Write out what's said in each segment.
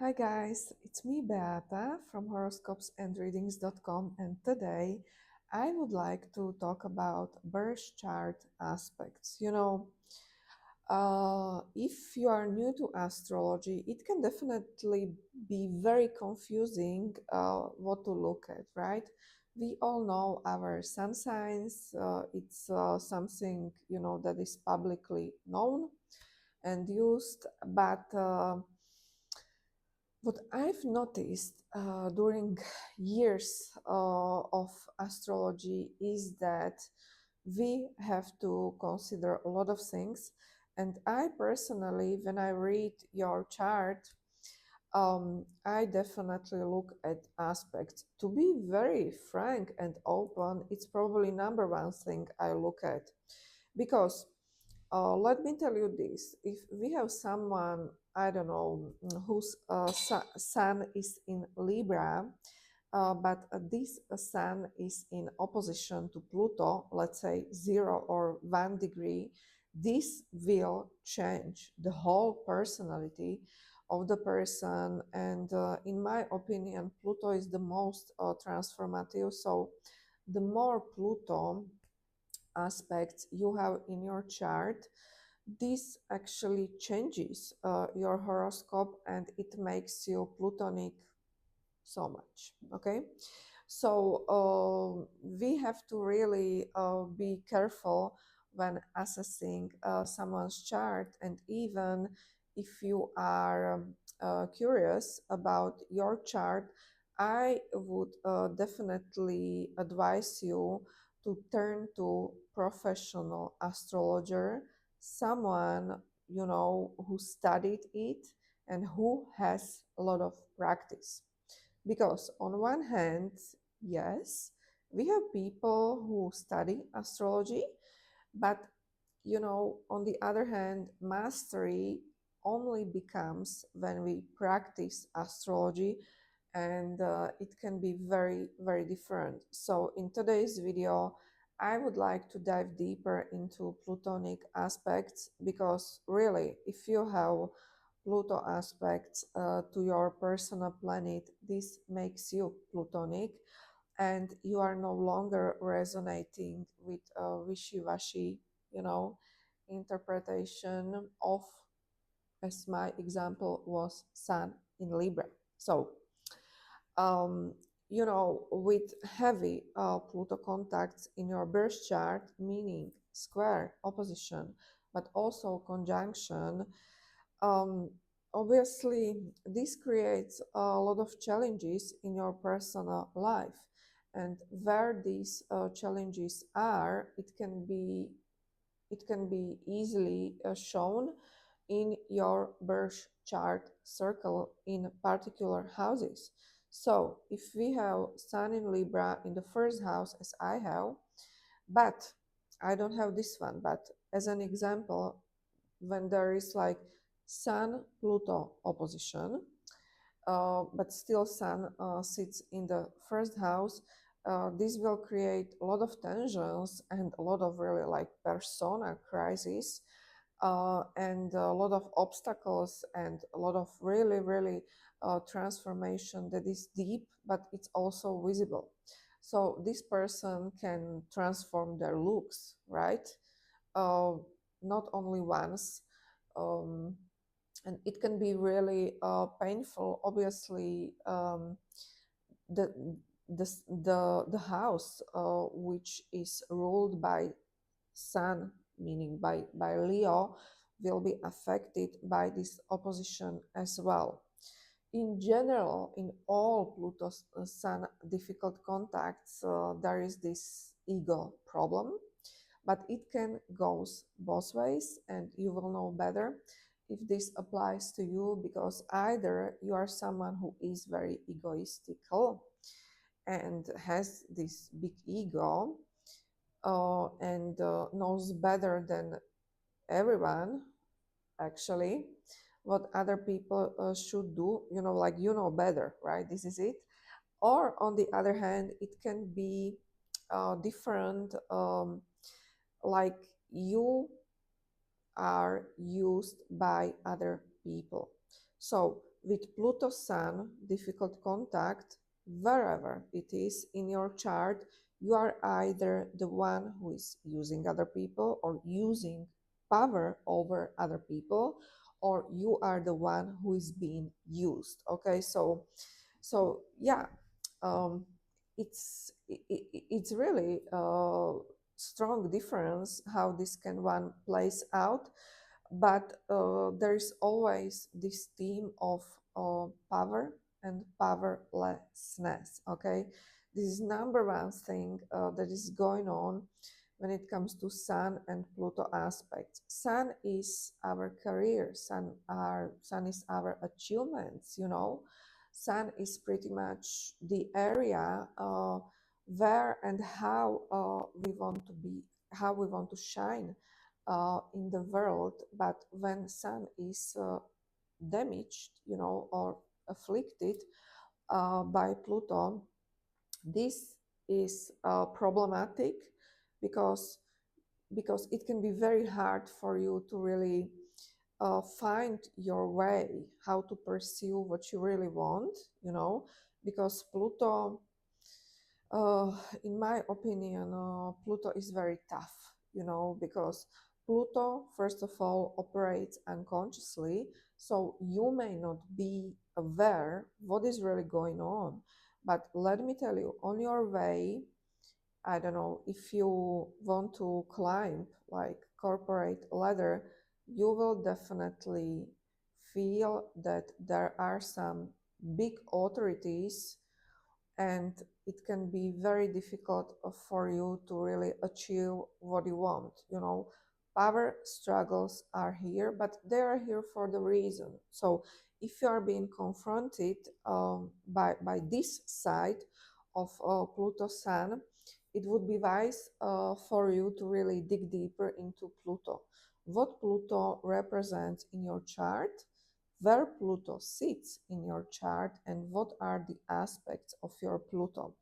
Hi guys, it's me Beata from horoscopes and readings.com, and today I would like to talk about birth chart aspects. If you are new to astrology, it can definitely be very confusing what to look at, right? We all know our sun signs. It's something that is publicly known and used, but what I've noticed during years of astrology is that we have to consider a lot of things. And I personally, when I read your chart, I definitely look at aspects. To be very frank and open, it's probably number one thing I look at because let me tell you this. If we have someone, I don't know, whose sun is in Libra, but this sun is in opposition to Pluto, let's say 0 or 1 degree, this will change the whole personality of the person. And in my opinion, Pluto is the most transformative. So the more Pluto aspects you have in your chart, this actually changes your horoscope and it makes you Plutonic so much. Okay, so we have to really be careful when assessing someone's chart, and even if you are curious about your chart, I would definitely advise you to turn to professional astrologer, someone who studied it and who has a lot of practice. Because on one hand, yes, we have people who study astrology, but on the other hand, mastery only becomes when we practice astrology, and it can be very, very different. So in today's video, I would like to dive deeper into Plutonic aspects because really, if you have Pluto aspects to your personal planet, this makes you Plutonic, and you are no longer resonating with wishy-washy, you know, interpretation of, as my example was, Sun in Libra. So, um, with heavy Pluto contacts in your birth chart, meaning square, opposition, but also conjunction, um, obviously, this creates a lot of challenges in your personal life. And where these challenges are, it can be easily shown in your birth chart circle in particular houses. So, if we have Sun in Libra in the first house, as I have, but I don't have this one, but as an example, when there is like Sun Pluto opposition, but still Sun sits in the first house, this will create a lot of tensions and a lot of really like persona crisis, and a lot of obstacles and a lot of really, really transformation that is deep, but it's also visible. So this person can transform their looks, right? Uh, Not only once. Um, and it can be really painful. Obviously, the the house which is ruled by Sun, meaning by Leo, will be affected by this opposition as well. In general, in all Pluto's Sun difficult contacts, there is this ego problem, but it can goes both ways, and you will know better if this applies to you, because either you are someone who is very egoistical and has this big ego, and knows better than everyone actually what other people should do, like better, right? This is it. Or on the other hand, it can be different, like you are used by other people. So with Pluto Sun difficult contact, wherever it is in your chart, you are either the one who is using other people or using power over other people, or you are the one who is being used. Okay, so yeah, um, it's really a strong difference how this can one plays out, but there is always this theme of power and powerlessness. Okay, this is number one thing that is going on when it comes to Sun and Pluto aspects. Sun is our career, Sun is our achievements, you know. Sun is pretty much the area where and how we want to be, how we want to shine in the world. But when Sun is damaged, you know, or afflicted by Pluto, this is problematic because it can be very hard for you to really find your way, how to pursue what you really want, you know, because Pluto, uh, in my opinion, Pluto is very tough, you know, because Pluto, first of all, operates unconsciously, so you may not be aware what is really going on. But let me tell you, on your way, I don't know, if you want to climb like corporate ladder, you will definitely feel that there are some big authorities, and it can be very difficult for you to really achieve what you want. You know, power struggles are here, but they are here for the reason. So if you are being confronted by this side of Pluto Sun, it would be wise for you to really dig deeper into Pluto. What Pluto represents in your chart, where Pluto sits in your chart, and what are the aspects of your Pluto.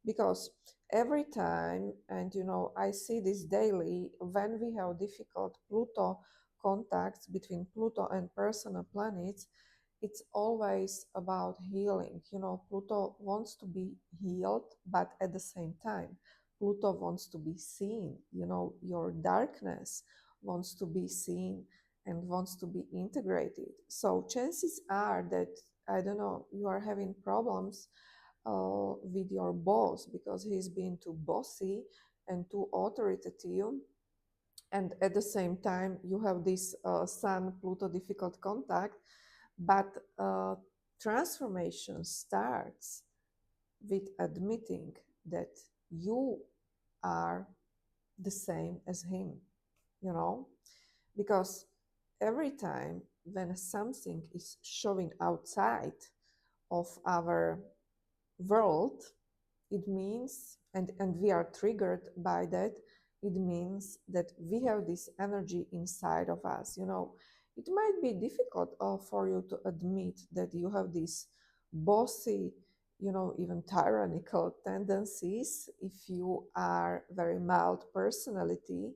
Because every time, and you know, I see this daily, when we have difficult Pluto contacts between Pluto and personal planets, it's always about healing. You know, Pluto wants to be healed, but at the same time, Pluto wants to be seen. You know, your darkness wants to be seen and wants to be integrated. So chances are that, I don't know, you are having problems with your boss because he's being too bossy and too authoritative. And at the same time, you have this Sun Pluto difficult contact, but transformation starts with admitting that you are the same as him, you know, because every time when something is showing outside of our world, it means, and we are triggered by that, it means that we have this energy inside of us, you know. It might be difficult for you to admit that you have these bossy, you know, even tyrannical tendencies if you are very mild personality,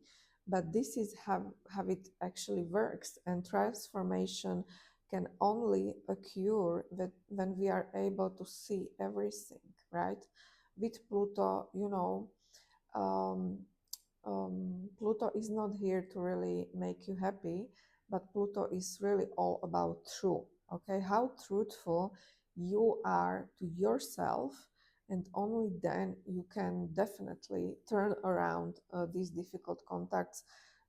but this is how it actually works. And transformation can only occur when we are able to see everything, right? With Pluto, you know, um, Pluto is not here to really make you happy, but Pluto is really all about truth. Okay, how truthful you are to yourself, and only then you can definitely turn around these difficult contacts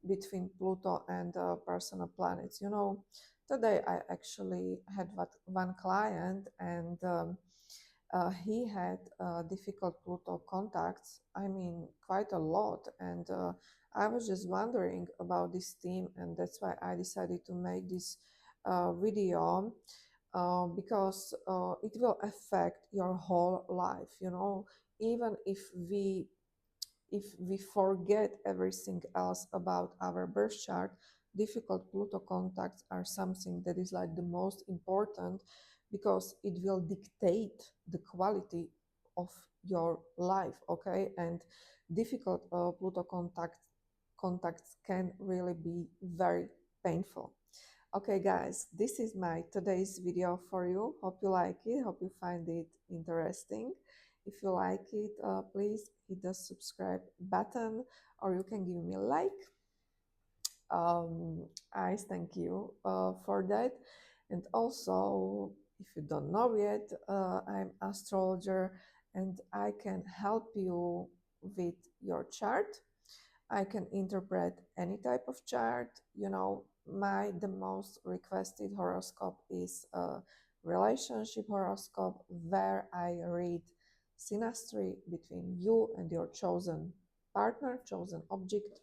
between Pluto and personal planets. You know, today I actually had one client, and he had difficult Pluto contacts, I mean, quite a lot. And I was just wondering about this theme, and that's why I decided to make this video, because it will affect your whole life, you know. Even if we forget everything else about our birth chart, difficult Pluto contacts are something that is like the most important, because it will dictate the quality of your life. Okay, and difficult Pluto contacts can really be very painful. Okay, guys, this is my today's video for you. Hope you like it. Hope you find it interesting. If you like it, please hit the subscribe button, or you can give me a like. I thank you for that. And also, if you don't know yet, I'm astrologer and I can help you with your chart. I can interpret any type of chart. You know, my the most requested horoscope is a relationship horoscope where I read synastry between you and your chosen partner, chosen object.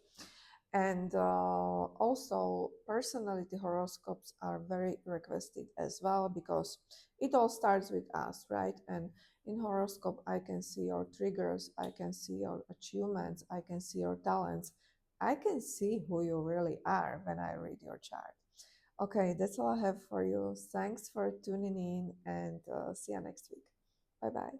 And also, personality horoscopes are very requested as well because it all starts with us, right? And in horoscope, I can see your triggers, I can see your achievements, I can see your talents, I can see who you really are when I read your chart. Okay, that's all I have for you. Thanks for tuning in and see you next week. Bye bye.